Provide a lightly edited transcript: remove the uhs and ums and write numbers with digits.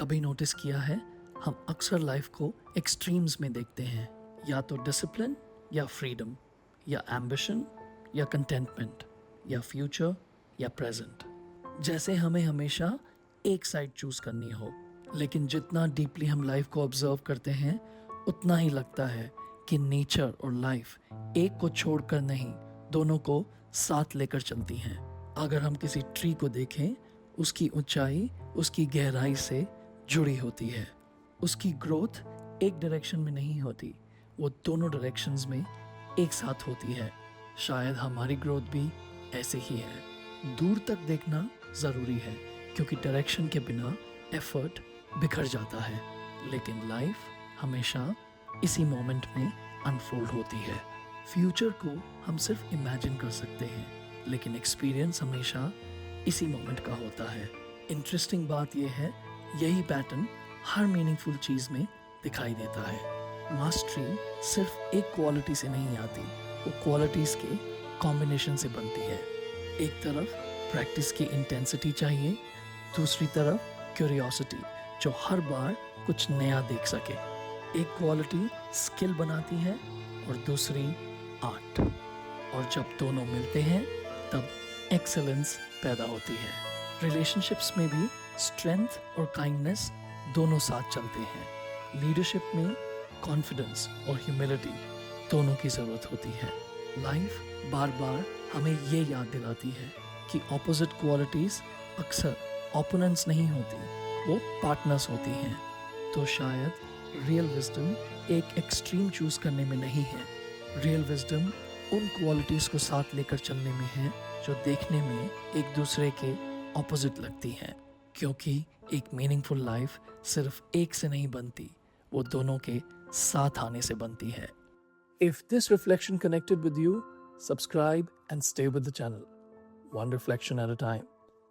कभी नोटिस किया है, हम अक्सर लाइफ को एक्सट्रीम्स में देखते हैं, या तो डिसिप्लिन या फ्रीडम, या एम्बिशन या कंटेंटमेंट, या फ्यूचर या प्रेजेंट। जैसे हमें हमेशा एक साइड चूज करनी हो। लेकिन जितना डीपली हम लाइफ को ऑब्जर्व करते हैं, उतना ही लगता है कि नेचर और लाइफ एक को छोड़कर नहीं, दोनों को साथ लेकर चलती हैं। अगर हम किसी ट्री को देखें, उसकी ऊंचाई उसकी गहराई से जुड़ी होती है। उसकी ग्रोथ एक डायरेक्शन में नहीं होती, वो दोनों डायरेक्शंस में एक साथ होती है। शायद हमारी ग्रोथ भी ऐसे ही है। दूर तक देखना ज़रूरी है, क्योंकि डायरेक्शन के बिना एफर्ट बिखर जाता है। लेकिन लाइफ हमेशा इसी मोमेंट में अनफोल्ड होती है। फ्यूचर को हम सिर्फ इमेजिन कर सकते हैं, लेकिन एक्सपीरियंस हमेशा इसी मोमेंट का होता है। इंटरेस्टिंग बात यह है, यही पैटर्न हर मीनिंगफुल चीज़ में दिखाई देता है। मास्टरी सिर्फ एक क्वालिटी से नहीं आती, वो क्वालिटीज़ के कॉम्बिनेशन से बनती है। एक तरफ प्रैक्टिस की इंटेंसिटी चाहिए, दूसरी तरफ क्यूरियोसिटी जो हर बार कुछ नया देख सके। एक क्वालिटी स्किल बनाती है और दूसरी आर्ट, और जब दोनों मिलते हैं तब एक्सेलेंस पैदा होती है। रिलेशनशिप्स में भी स्ट्रेंथ और काइंडनेस दोनों साथ चलते हैं। लीडरशिप में कॉन्फिडेंस और ह्यूमिलिटी दोनों की ज़रूरत होती है। लाइफ बार बार हमें ये याद दिलाती है कि ऑपोजिट क्वालिटीज़ अक्सर ओपोनेंट्स नहीं होती, वो पार्टनर्स होती हैं। तो शायद रियल विजडम एक एक्सट्रीम चूज करने में नहीं है। रियल विजडम उन क्वालिटीज़ को साथ लेकर चलने में है जो देखने में एक दूसरे के ऑपोजिट लगती हैं। क्योंकि एक मीनिंगफुल लाइफ सिर्फ एक से नहीं बनती, वो दोनों के साथ आने से बनती है। If this reflection connected with you, subscribe and stay with the channel. One reflection at a time.